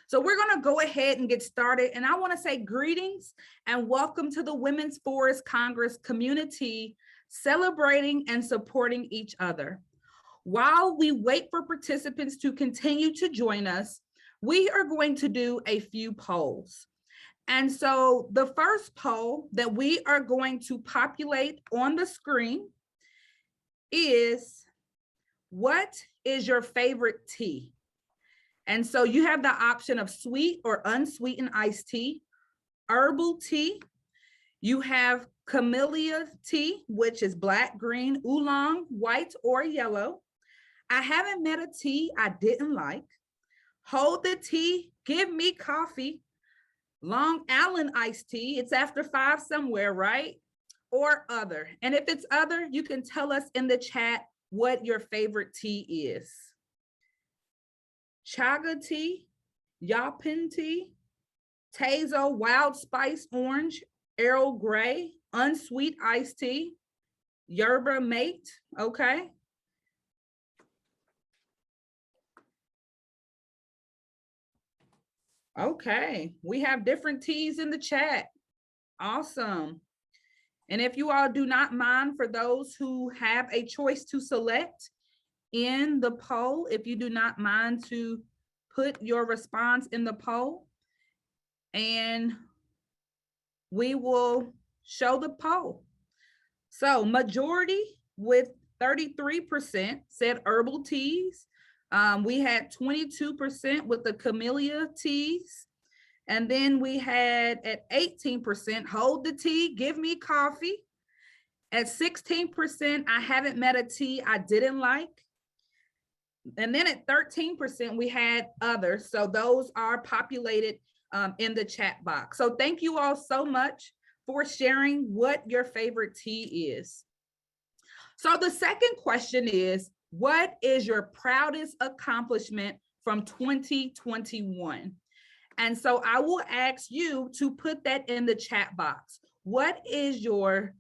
So we're going to go ahead and get started. And I want to say greetings and welcome to the Women's Forest Congress CommuniTEA, celebrating and supporting each other. While we wait for participants to continue to join us, we are going to do a few polls. And so the first poll that we are going to populate on the screen is, what is your favorite tea? And so you have the option of sweet or unsweetened iced tea, herbal tea. You have CommuniTEA tea, which is black, green, oolong, white, or yellow. I haven't met a tea I didn't like. Hold the tea, give me coffee. Long Island iced tea, it's after 5 somewhere, right? Or other. And if it's other, you can tell us in the chat what your favorite tea is. Chaga tea, Yapin tea, Tazo wild spice orange, Earl Grey, unsweet iced tea, yerba mate, okay? Okay, we have different teas in the chat. Awesome. And if you all do not mind, for those who have a choice to select in the poll, if you do not mind to put your response in the poll, and we will show the poll. So majority with 33% said herbal teas. We had 22% with the camellia teas. And then we had at 18%, hold the tea, give me coffee. At 16%, I haven't met a tea I didn't like. And then at 13%, we had others. So those are populated in the chat box. So thank you all so much for sharing what your favorite tea is. So the second question is, what is your proudest accomplishment from 2021? And so I will ask you to put that in the chat box. What is your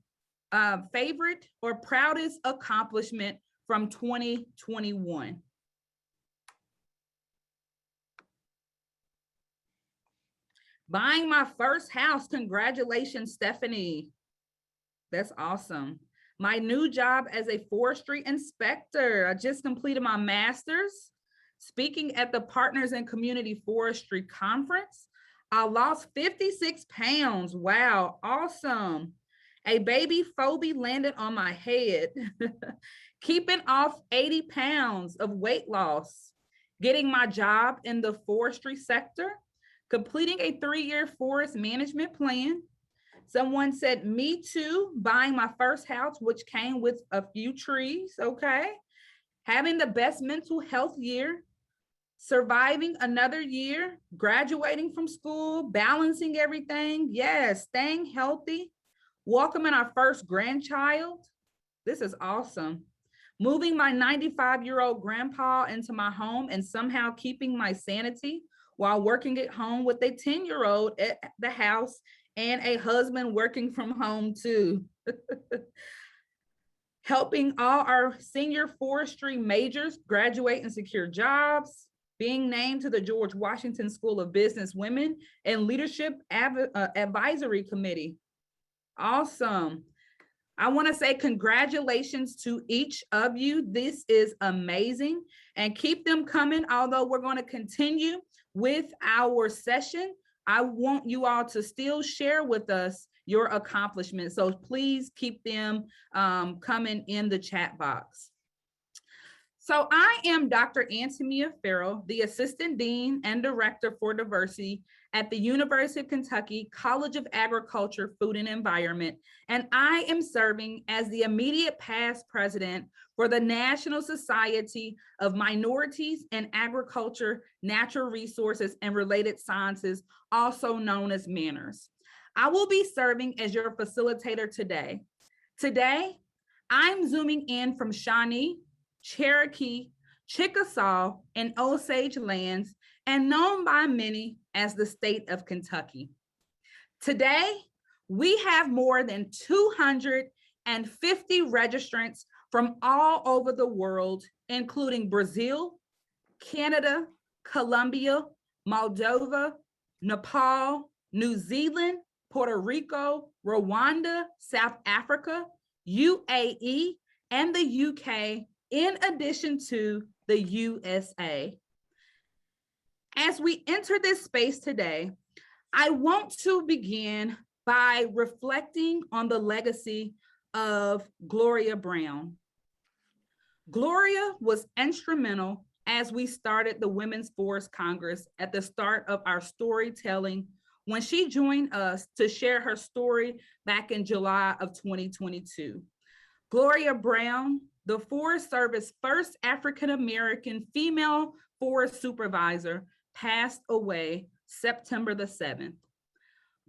favorite or proudest accomplishment from 2021? Buying my first house. Congratulations, Stephanie. That's awesome. My new job as a forestry inspector. I just completed my master's. Speaking at the Partners in Community Forestry Conference. I lost 56 pounds. Wow, awesome. A baby phobia landed on my head. Keeping off 80 pounds of weight loss. Getting my job in the forestry sector. Completing a 3-year forest management plan. Someone said, me too, buying my first house, which came with a few trees, okay? Having the best mental health year, surviving another year, graduating from school, balancing everything, yes, staying healthy, welcoming our first grandchild. This is awesome. Moving my 95-year-old grandpa into my home and somehow keeping my sanity while working at home with a 10-year-old at the house and a husband working from home too. Helping all our senior forestry majors graduate and secure jobs, being named to the George Washington School of Business Women and Leadership Advisory Committee. Awesome. I want to say congratulations to each of you. This is amazing, and keep them coming. Although we're going to continue with our session, I want you all to still share with us your accomplishments. So please keep them coming in the chat box. So I am Dr. Antonia Farrell, the Assistant Dean and Director for Diversity at the University of Kentucky College of Agriculture, Food and Environment, and I am serving as the immediate past president for the National Society of Minorities in Agriculture, Natural Resources, and Related Sciences, also known as MANRS. I will be serving as your facilitator today. Today, I'm zooming in from Shawnee, Cherokee, Chickasaw, and Osage lands, and known by many as the state of Kentucky. Today, we have more than 250 registrants from all over the world, including Brazil, Canada, Colombia, Moldova, Nepal, New Zealand, Puerto Rico, Rwanda, South Africa, UAE, and the UK, in addition to the USA. As we enter this space today, I want to begin by reflecting on the legacy of Gloria Brown. Gloria was instrumental as we started the Women's Forest Congress at the start of our storytelling when she joined us to share her story back in July of 2022. Gloria Brown, the Forest Service first African-American female forest supervisor, passed away September the 7th.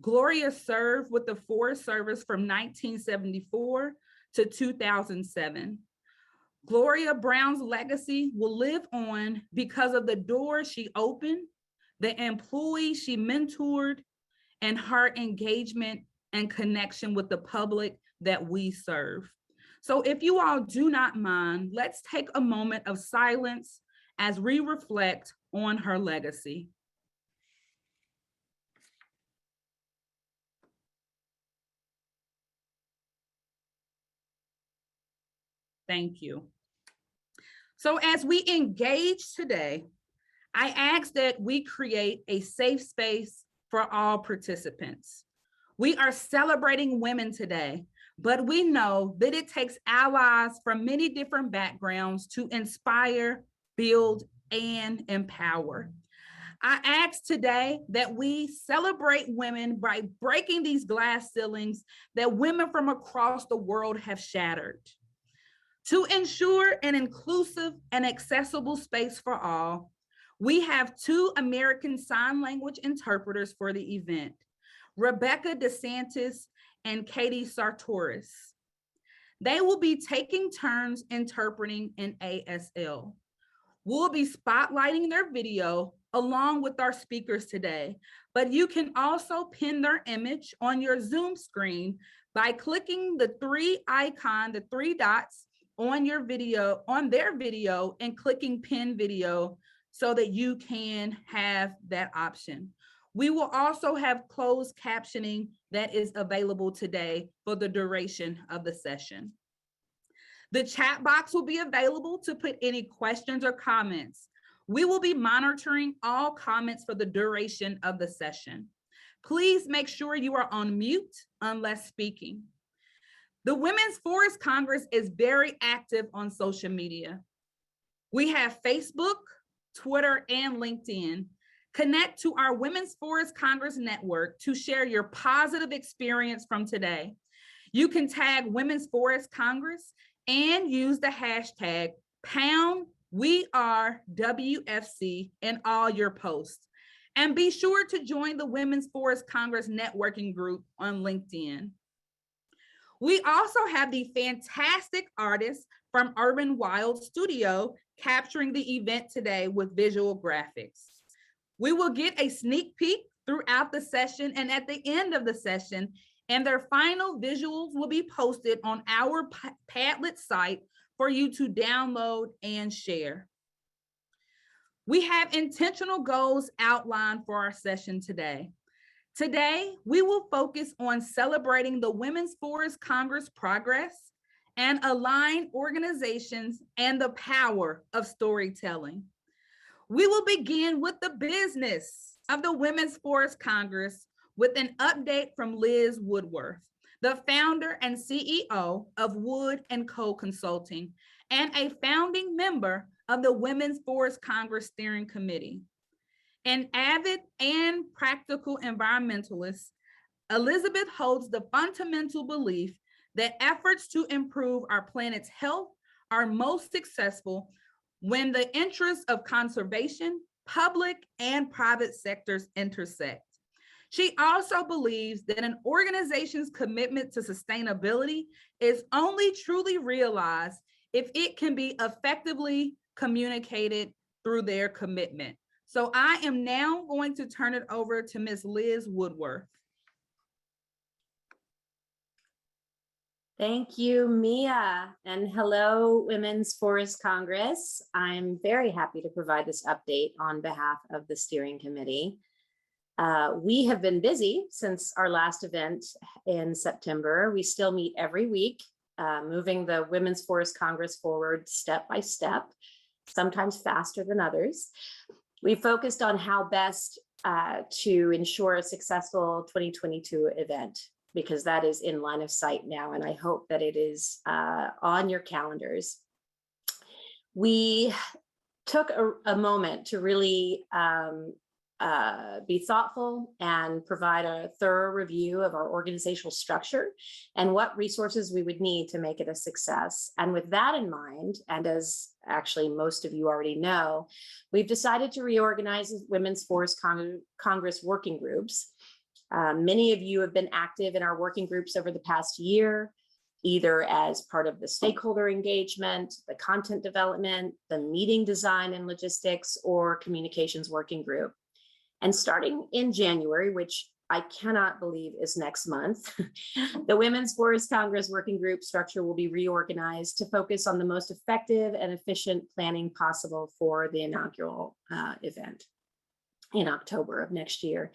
Gloria served with the Forest Service from 1974 to 2007. Gloria Brown's legacy will live on because of the doors she opened, the employees she mentored, and her engagement and connection with the public that we serve. So if you all do not mind, let's take a moment of silence as we reflect on her legacy. Thank you. So as we engage today, I ask that we create a safe space for all participants. We are celebrating women today, but we know that it takes allies from many different backgrounds to inspire, build, and empower. I ask today that we celebrate women by breaking these glass ceilings that women from across the world have shattered. To ensure an inclusive and accessible space for all, we have 2 American Sign Language interpreters for the event, Rebecca DeSantis and Katie Sartoris. They will be taking turns interpreting in ASL. We'll be spotlighting their video along with our speakers today, but you can also pin their image on your Zoom screen by clicking the 3 dots on your video, on their video, and clicking pin video so that you can have that option. We will also have closed captioning that is available today for the duration of the session. The chat box will be available to put any questions or comments. We will be monitoring all comments for the duration of the session. Please make sure you are on mute unless speaking. The Women's Forest Congress is very active on social media. We have Facebook, Twitter, and LinkedIn. Connect to our Women's Forest Congress network to share your positive experience from today. You can tag Women's Forest Congress and use the hashtag #WeAreWFC in all your posts. And be sure to join the Women's Forest Congress networking group on LinkedIn. We also have the fantastic artists from Urban Wild Studio capturing the event today with visual graphics. We will get a sneak peek throughout the session and at the end of the session, and their final visuals will be posted on our Padlet site for you to download and share. We have intentional goals outlined for our session today. Today, we will focus on celebrating the Women's Forest Congress progress and align organizations and the power of storytelling. We will begin with the business of the Women's Forest Congress with an update from Liz Woodworth, the founder and CEO of Wood & Co. Consulting and a founding member of the Women's Forest Congress Steering Committee. An avid and practical environmentalist, Elizabeth holds the fundamental belief that efforts to improve our planet's health are most successful when the interests of conservation, public and private sectors intersect. She also believes that an organization's commitment to sustainability is only truly realized if it can be effectively communicated through their commitment. So I am now going to turn it over to Ms. Liz Woodworth. Thank you, Mia, and hello, Women's Forest Congress. I'm very happy to provide this update on behalf of the steering committee. We have been busy since our last event in September. We still meet every week, moving the Women's Forest Congress forward step by step, sometimes faster than others. We focused on how best to ensure a successful 2022 event, because that is in line of sight now, and I hope that it is on your calendars. We took a moment to really be thoughtful and provide a thorough review of our organizational structure and what resources we would need to make it a success. And with that in mind, and as actually most of you already know, we've decided to reorganize Women's Forest Congress working groups. Many of you have been active in our working groups over the past year, either as part of the stakeholder engagement, the content development, the meeting design and logistics, or communications working group. And starting in January, which I cannot believe is next month, the Women's Forest Congress working group structure will be reorganized to focus on the most effective and efficient planning possible for the inaugural event in October of next year.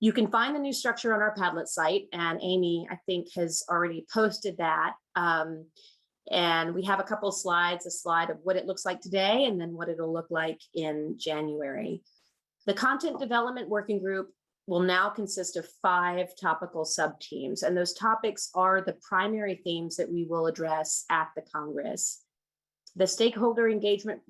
You can find the new structure on our Padlet site, and Amy, I think, has already posted that. And we have a couple of slides, a slide of what it looks like today, and then what it'll look like in January. The content development working group will now consist of 5 topical sub-teams, and those topics are the primary themes that we will address at the Congress. The stakeholder engagement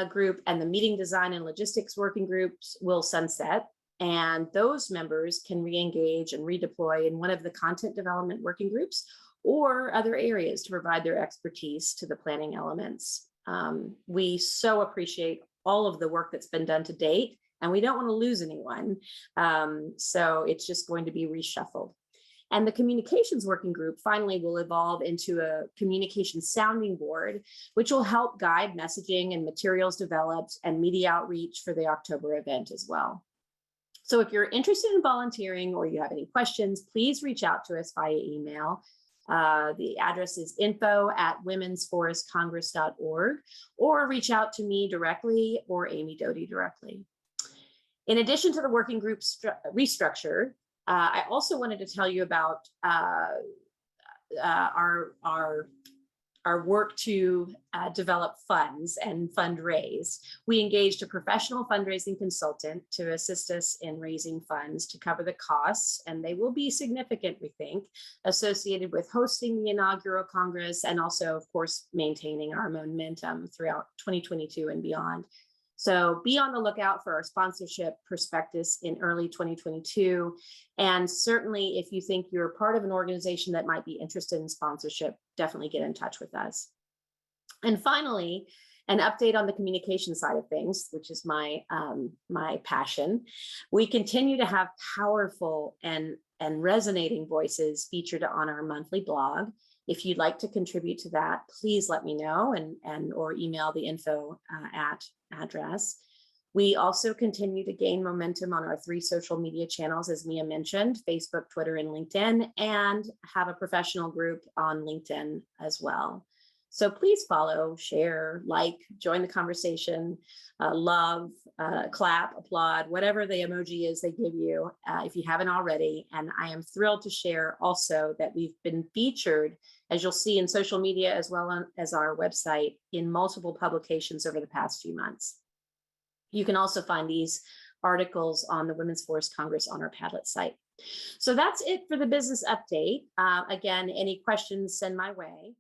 group and the meeting design and logistics working groups will sunset, and those members can re-engage and redeploy in one of the content development working groups or other areas to provide their expertise to the planning elements. We so appreciate all of the work that's been done to date, and we don't want to lose anyone. So it's just going to be reshuffled. And the communications working group finally will evolve into a communication sounding board, which will help guide messaging and materials developed and media outreach for the October event as well. So if you're interested in volunteering or you have any questions, please reach out to us via email. The address is info@womensforestcongress.org, or reach out to me directly or Amy Doty directly. In addition to the working group restructure, I also wanted to tell you about our work to develop funds and fundraise. We engaged a professional fundraising consultant to assist us in raising funds to cover the costs, and they will be significant, we think, associated with hosting the inaugural Congress and also, of course, maintaining our momentum throughout 2022 and beyond. So be on the lookout for our sponsorship prospectus in early 2022. And certainly if you think you're part of an organization that might be interested in sponsorship, definitely get in touch with us. And finally, an update on the communication side of things, which is my passion. We continue to have powerful and resonating voices featured on our monthly blog. If you'd like to contribute to that, please let me know or email the info address. We also continue to gain momentum on our 3 social media channels, as Mia mentioned, Facebook, Twitter, and LinkedIn, and have a professional group on LinkedIn as well. So please follow, share, like, join the conversation, love, clap, applaud, whatever the emoji is they give you, if you haven't already. And I am thrilled to share also that we've been featured, as you'll see in social media as well as our website, in multiple publications over the past few months. You can also find these articles on the Women's Forest Congress on our Padlet site. So that's it for the business update. Again, any questions, send my way.